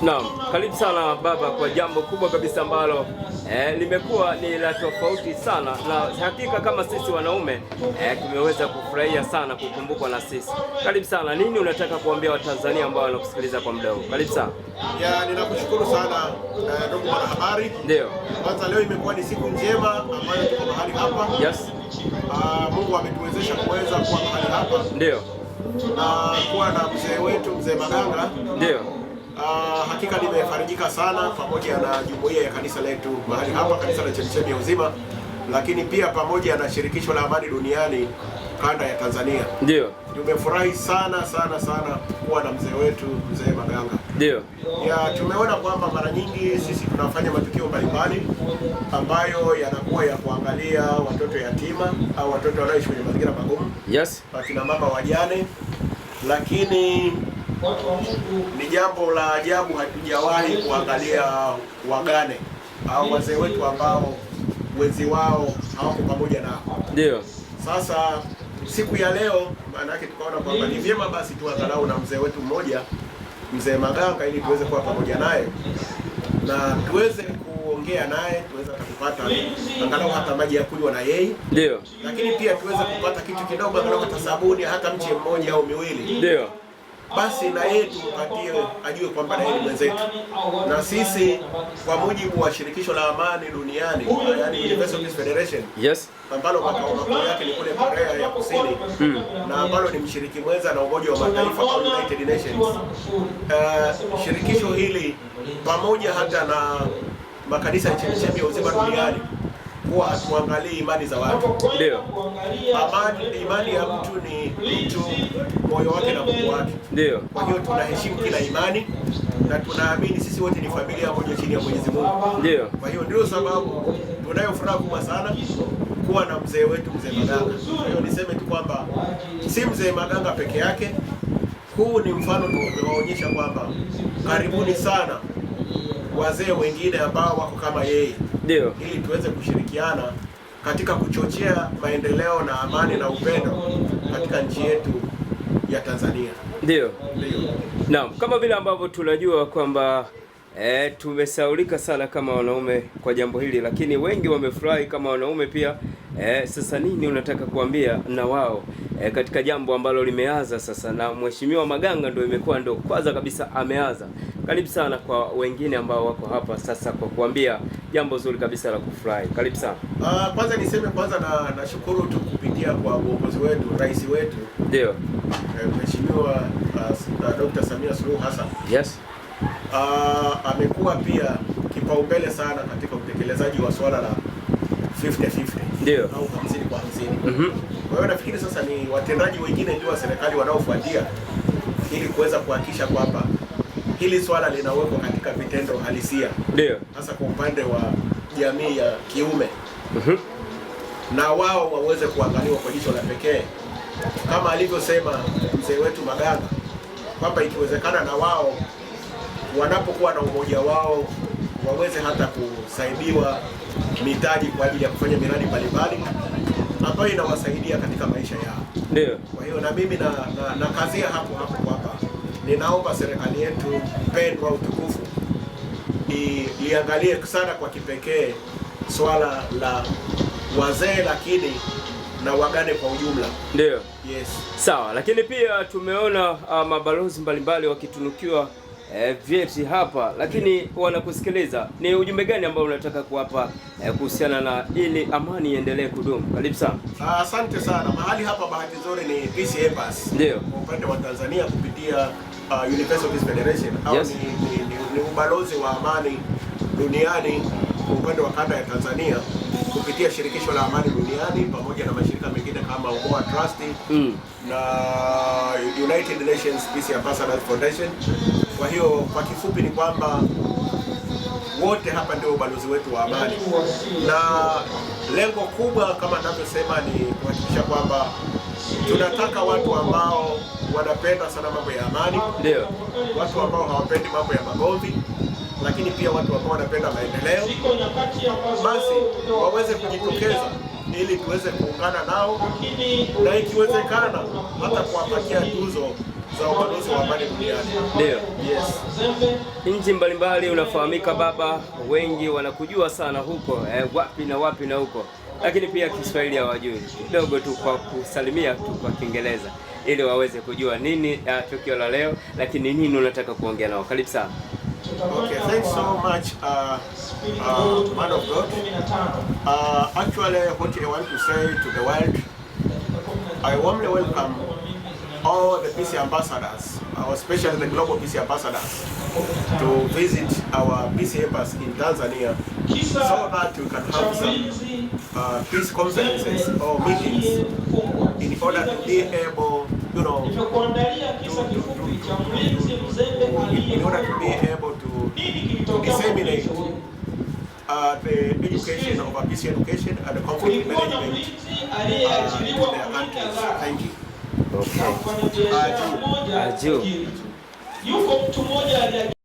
Naam, karibu sana baba kwa jambo kubwa kabisa ambalo limekuwa ni la tofauti sana, na hakika kama sisi wanaume tumeweza kufurahia sana kukumbukwa na sisi. Karibu sana. Nini unataka kuambia Watanzania ambao wanakusikiliza kwa muda huu? Karibu sana. Ninakushukuru sana ndugu mwanahabari. Ndio. Kwanza leo imekuwa ni siku njema ambayo tuko mahali hapa. Yes. Mungu ametuwezesha kuweza kuwa mahali hapa. Ndio. Na kuwa na mzee wetu mzee Maganga. Ndio. Hakika nimefarijika sana pamoja na jumuiya ya kanisa letu mahali hapa, kanisa la Chemchemi ya Uzima, lakini pia pamoja na shirikisho la amani duniani kanda ya Tanzania. Ndio. Tumefurahi sana kuwa na mzee wetu mzee Maganga. Ndio. Tumeona kwamba mara nyingi sisi tunafanya matukio mbalimbali ambayo yanakuwa ya kuangalia watoto yatima au watoto wanaoishi kwenye mazingira magumu. Yes. Wakina mama wajane, lakini ni jambo la ajabu hatujawahi kuangalia wagane au wazee wetu ambao wenzi wao hawako pamoja nao. Ndio. Sasa siku ya leo maana yake tukaona kwamba ni vyema basi tuangalau na mzee wetu mmoja mzee Maganga ili tuweze kuwa pamoja naye na tuweze kuongea naye, tuweze kupata angalau hata maji ya kunywa na yeye. Ndio. Lakini pia tuweze kupata kitu kidogo, angalau hata sabuni, hata mche mmoja au miwili. Ndio. Basi na yeye tumpatie, ajue kwamba yeye ni mwenzetu, na sisi kwa mujibu wa shirikisho la amani duniani, yani Universal Peace Federation, yes, ambalo makao makuu yake ni kule Korea ya Kusini, na ambalo ni mshiriki mwenza na Umoja wa Mataifa au United Nations. Shirikisho hili pamoja hata na makanisa ya Chemchemi ya Uzima duniani huwa hatuangalii imani za watu. Ndio. Imani ya mtu ni mtu, moyo wake na Mungu wake. Ndio. Kwa hiyo tunaheshimu kila imani na tunaamini sisi wote ni familia moja chini ya Mwenyezi Mungu. Ndio. Kwa hiyo ndio sababu tunayo furaha kubwa sana kuwa na mzee wetu mzee Maganga. Kwa hiyo niseme tu kwamba si mzee Maganga peke yake, huu ni mfano tunaoonyesha kwamba karibuni sana wazee wengine ambao wako kama yeye. Ndio. Ili tuweze kushirikiana katika kuchochea maendeleo na amani na upendo katika nchi yetu ya Tanzania. Ndio. Naam, kama vile ambavyo tunajua kwamba tumesaulika sana kama wanaume kwa jambo hili, lakini wengi wamefurahi kama wanaume pia. Sasa nini unataka kuambia na wao katika jambo ambalo limeanza sasa, na Mheshimiwa Maganga ndio imekuwa ndio kwanza kabisa ameanza. Karibu sana kwa wengine ambao wako hapa sasa kwa kuambia jambo zuri kabisa la kufurahi. Karibu sana. Kwanza niseme na nashukuru tu kupitia kwa uongozi wetu, rais wetu. Ndio. Mheshimiwa Dr. Samia Suluhu Hassan. Yes. Amekuwa pia kipaumbele sana katika utekelezaji wa swala la 50-50. Ndio. Au 50-50. Kwa hiyo nafikiri sasa ni watendaji wengine ndio wa serikali wanaofuatia ili kuweza kuhakikisha kwamba hili swala linawekwa katika vitendo halisia. Ndio. Hasa kwa upande wa jamii ya kiume. Na wao waweze kuangaliwa kwa jicho la pekee kama alivyosema mzee wetu Maganga kwamba ikiwezekana na wao wanapokuwa na umoja wao waweze hata kusaidiwa mitaji kwa ajili ya kufanya miradi mbalimbali ambayo inawasaidia katika maisha yao. Ndio. Kwa hiyo na mimi na kazia hapo kwamba ninaomba serikali yetu pendwa utukufu iangalie sana kwa kipekee swala la wazee lakini na wagane kwa ujumla. Ndio. Yes. Sawa, lakini pia tumeona mabalozi mbalimbali wakitunukiwa vyeti hapa, lakini wanakusikiliza. Ni ujumbe gani ambao unataka kuwapa kuhusiana na ili amani iendelee kudumu? Karibu sana. Asante sana. Mahali hapa bahati nzuri ni Peace Embassy. Ndio. Kwa upande wa Tanzania kupitia Universal Peace Federation au yes, ni ubalozi wa amani duniani kwa upande wa kanda ya Tanzania kupitia shirikisho la amani duniani pamoja na mashirika mengine kama UMOA Trust na United Nations Peace Ambassadors Foundation. Kwa hiyo kwa kifupi ni kwamba wote hapa ndio ubalozi wetu wa amani, na lengo kubwa kama ninavyosema ni kuhakikisha kwamba tunataka watu ambao wanapenda sana mambo ya amani. Ndio. Watu ambao hawapendi mambo ya magomvi, lakini pia watu ambao wanapenda maendeleo, basi waweze kujitokeza ili tuweze kuungana nao na ikiwezekana hata kuwapatia tuzo za ubalozi wa amani duniani. Ndio. Yes. Nchi mbalimbali unafahamika baba, wengi wanakujua sana huko wapi na wapi na huko, lakini pia Kiswahili hawajui. Kidogo tu kwa kusalimia tu kwa Kiingereza ili waweze kujua nini tukio la leo, lakini nini unataka kuongea nao. Karibu sana. Okay, thanks so much, man of God. Actually, what I want to say to the world, I warmly welcome all the peace ambassadors, especially the global peace ambassadors, to visit our peace embassy in Tanzania, so that we can have some peace conferences or meetings in order to be able, you know, in order to be able to disseminate the education of our peace education and the conflict management to their countries. Thank you. Okay. Aju.